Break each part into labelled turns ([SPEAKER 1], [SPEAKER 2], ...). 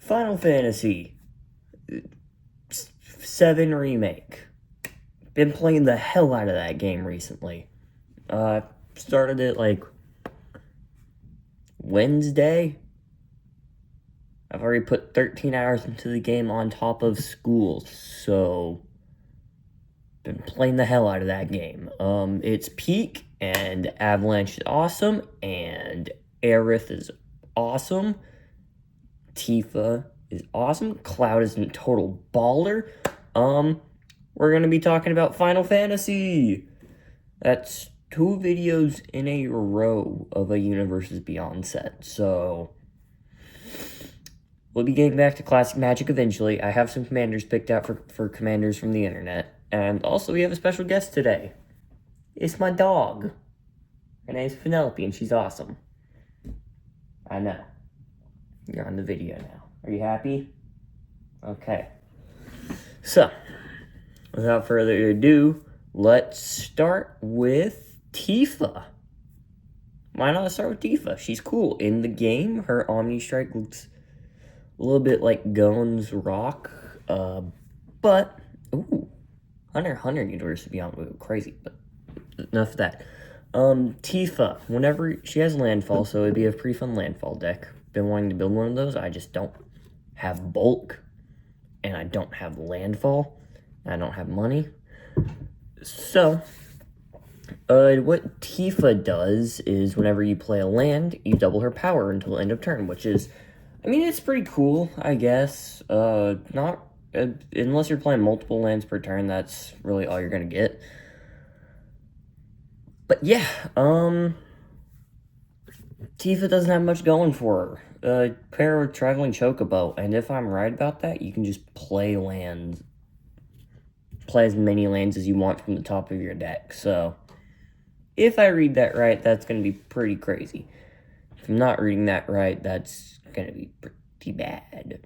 [SPEAKER 1] Final Fantasy VII Remake. Been playing the hell out of that game recently. Started it like Wednesday. I've already put 13 hours into the game on top of school, so been playing the hell out of that game. It's peak, and Avalanche is awesome, and Aerith is awesome. Tifa is awesome. Cloud is a total baller. We're gonna be talking about Final Fantasy. That's 2 videos in a row of a Universes Beyond set, so we'll be getting back to Classic Magic eventually. I have some commanders picked out for commanders from the internet. And also, we have a special guest today. It's my dog. Her name's Penelope, and she's awesome. I know. You're on the video now. Are you happy? Okay. So, without further ado, let's start with Tifa. Why not start with Tifa? She's cool. In the game, her Omni Strike looks a little bit like Gon's Rock. But, ooh. Hunter Universe Beyond would go crazy, but enough of that. Tifa, whenever she has landfall, so it'd be a pretty fun landfall deck. Been wanting to build one of those. I just don't have bulk, and I don't have landfall, and I don't have money. So, what Tifa does is whenever you play a land, you double her power until the end of turn, which is, I mean, it's pretty cool, I guess. Not unless you're playing multiple lands per turn, that's really all you're gonna get. But yeah, Tifa doesn't have much going for her. Pair with Traveling Chocobo, and if I'm right about that, you can just play lands. Play as many lands as you want from the top of your deck. So, if I read that right, that's gonna be pretty crazy. If I'm not reading that right, that's gonna be pretty bad.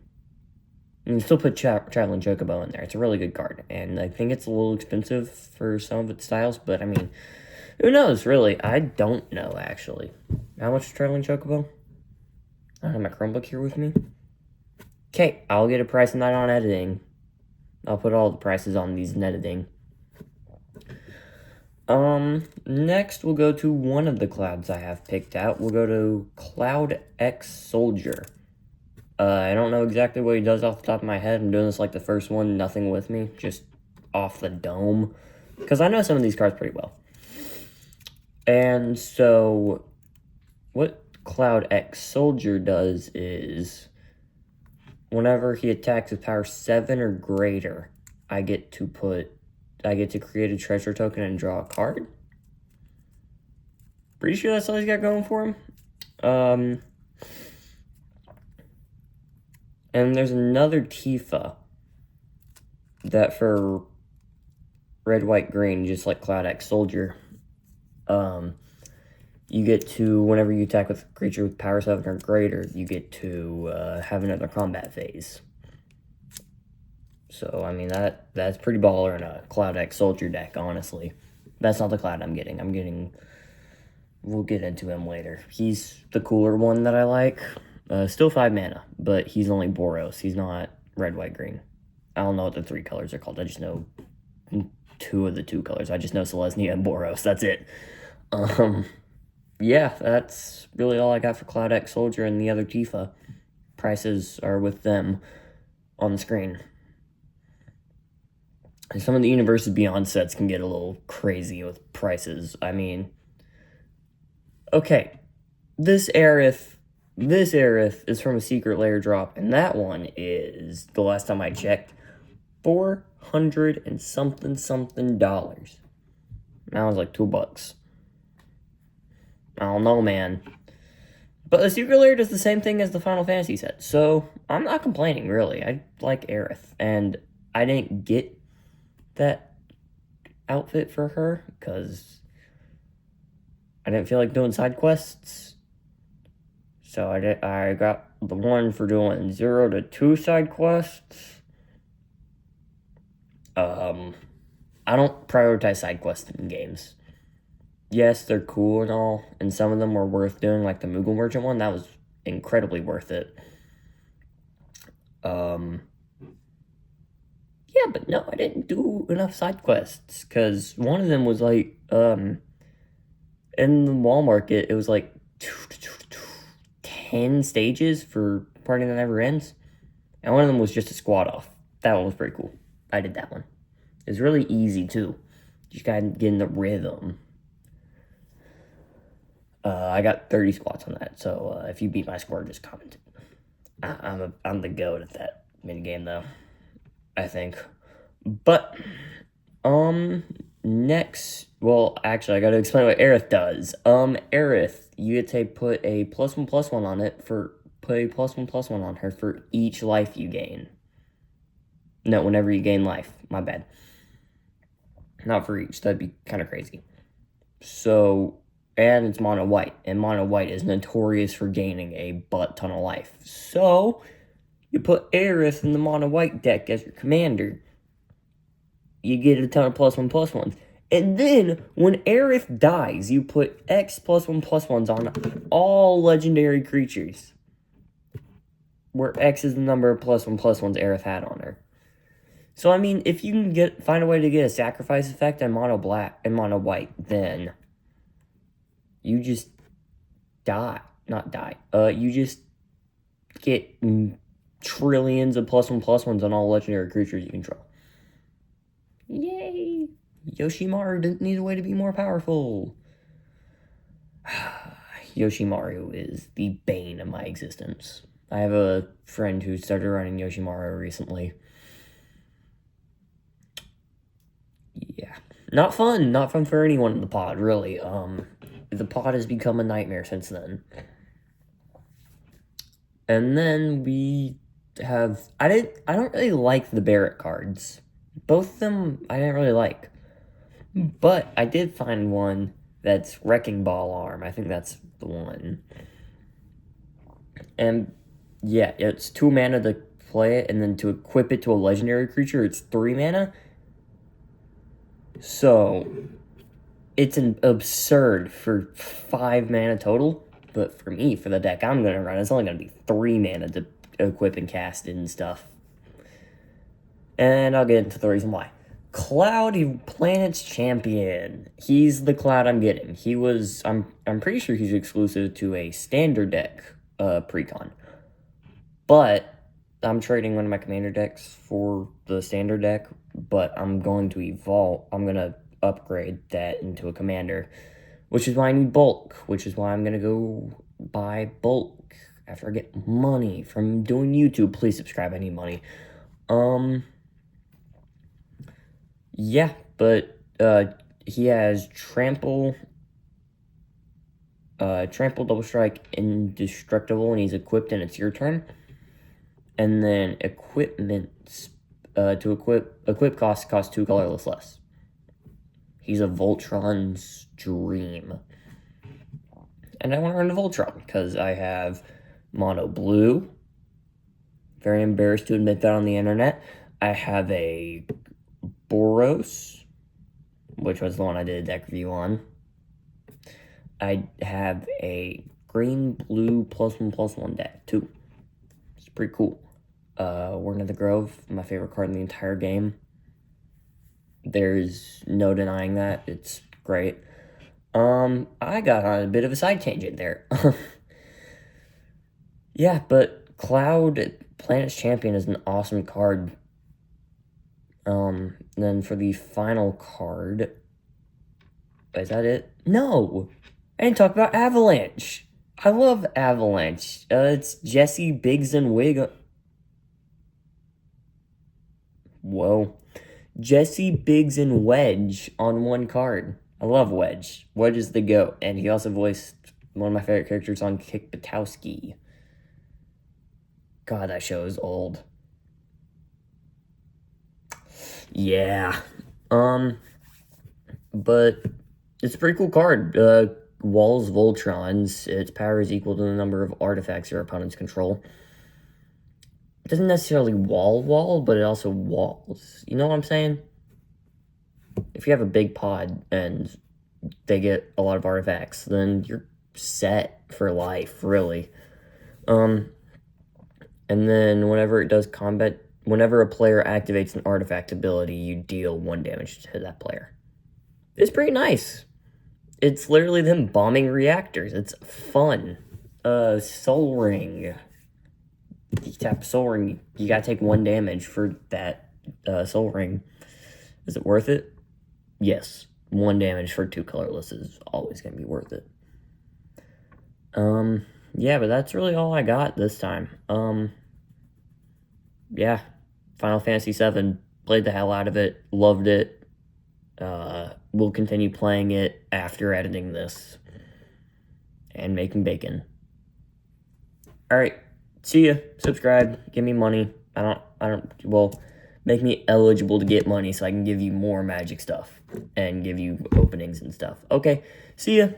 [SPEAKER 1] You can still put Traveling Chocobo in there. It's a really good card. And I think it's a little expensive for some of its styles. But, I mean, who knows, really? I don't know, actually. How much is Traveling Chocobo? I don't have my Chromebook here with me. Okay, I'll get a price on that on editing. I'll put all the prices on these in editing. Next, we'll go to one of the clouds I have picked out. We'll go to Cloud X Soldier. I don't know exactly what he does off the top of my head. I'm doing this like the first one, nothing with me, just off the dome. Because I know some of these cards pretty well. And so, what Cloud X Soldier does is, whenever he attacks with power 7 or greater, I get to create a treasure token and draw a card. Pretty sure that's all he's got going for him. And there's another Tifa that for red, white, green, just like Cloud X Soldier, you get to, whenever you attack with a creature with power 7 or greater, you get to have another combat phase. So, I mean, that's pretty baller in a Cloud X Soldier deck, honestly. That's not the Cloud I'm getting, we'll get into him later. He's the cooler one that I like. Still 5 mana, but he's only Boros. He's not red, white, green. I don't know what the 3 colors are called. I just know 2 of the 2 colors. I just know Selesnya and Boros. That's it. Yeah, that's really all I got for Cloud X Soldier and the other Tifa. Prices are with them on the screen. And some of the Universes Beyond sets can get a little crazy with prices. I mean, okay, this Aerith is from a Secret Lair drop, and that one is, the last time I checked, $400 and something dollars. That was like $2. I don't know, man. But the Secret Lair does the same thing as the Final Fantasy set, so I'm not complaining, really. I like Aerith, and I didn't get that outfit for her, because I didn't feel like doing side quests. So I got the one for doing 0 to 2 side quests. I don't prioritize side quests in games. Yes, they're cool and all, and some of them were worth doing, like the Moogle Merchant one. That was incredibly worth it. Um, yeah, but no, I didn't do enough side quests, because one of them was like, in the wall market, it was like 10 stages for Party That Never Ends, and one of them was just a squad off. That one was pretty cool. I did that one. It was really easy, too. You just gotta get in the rhythm. I got 30 squats on that, so if you beat my score, just comment. I'm the goat at that minigame, though, I think. But, next, well, actually, I gotta explain what Aerith does. Aerith, you get to put a +1/+1 on it put a +1/+1 on her for each life you gain. No, whenever you gain life. My bad. Not for each. That'd be kind of crazy. So, and it's mono white, and mono white is notorious for gaining a butt ton of life. So, you put Aerith in the mono white deck as your commander. You get a ton of +1/+1s. And then, when Aerith dies, you put X +1/+1s on all legendary creatures. Where X is the number of +1/+1s Aerith had on her. So, I mean, if you can find a way to get a sacrifice effect in mono black and mono white, then you just die. Not die. You just get trillions of +1/+1s on all legendary creatures you control. Yay! Yoshimaru didn't need a way to be more powerful. Yoshimaru is the bane of my existence. I have a friend who started running Yoshimaru recently. Yeah. Not fun. Not fun for anyone in the pod, really. The pod has become a nightmare since then. And then we have... I don't really like the Barrett cards. Both of them I didn't really like. But I did find one that's Wrecking Ball Arm. I think that's the one. And yeah, it's 2 mana to play it, and then to equip it to a legendary creature, it's 3 mana. So, it's an absurd for 5 mana total. But for me, for the deck I'm going to run, it's only going to be 3 mana to equip and cast it and stuff. And I'll get into the reason why. Cloud, Planet's champion. He's the Cloud I'm getting. He was, I'm pretty sure he's exclusive to a standard deck, precon. But I'm trading one of my commander decks for the standard deck, but I'm going to evolve. I'm going to upgrade that into a commander, which is why I need bulk, which is why I'm going to go buy bulk after I get money from doing YouTube. Please subscribe. I need money. Yeah, but he has trample, double strike, indestructible, and he's equipped, and it's your turn. And then equipment, to equip costs 2 colorless less. He's a Voltron's dream. And I want to run a Voltron, because I have mono blue. Very embarrassed to admit that on the internet. I have a Boros, which was the one I did a deck review on. I have a green-blue +1/+1 deck, too. It's pretty cool. Warden of the Grove, my favorite card in the entire game. There's no denying that. It's great. I got on a bit of a side tangent there. Yeah, but Cloud, Planet's Champion, is an awesome card. Then for the final card... Is that it? No! I didn't talk about Avalanche! I love Avalanche. It's Jesse, Biggs, and Wig... Whoa. Jesse, Biggs, and Wedge on one card. I love Wedge. Wedge is the GOAT, and he also voiced one of my favorite characters on Kick Butowski. God, that show is old. Yeah. But it's a pretty cool card. Walls Voltrons. Its power is equal to the number of artifacts your opponents control. It doesn't necessarily wall, but it also walls. You know what I'm saying? If you have a big pod and they get a lot of artifacts, then you're set for life, really. And then whenever it does combat, whenever a player activates an artifact ability, you deal 1 damage to that player. It's pretty nice. It's literally them bombing reactors. It's fun. Soul Ring. You tap Soul Ring, you gotta take 1 damage for that Soul Ring. Is it worth it? Yes. 1 damage for 2 colorless is always gonna be worth it. Yeah, but that's really all I got this time. Yeah. Final Fantasy VII, played the hell out of it, loved it. We'll continue playing it after editing this and making bacon. Alright, see ya. Subscribe, give me money. Well, make me eligible to get money so I can give you more magic stuff and give you openings and stuff. Okay, see ya.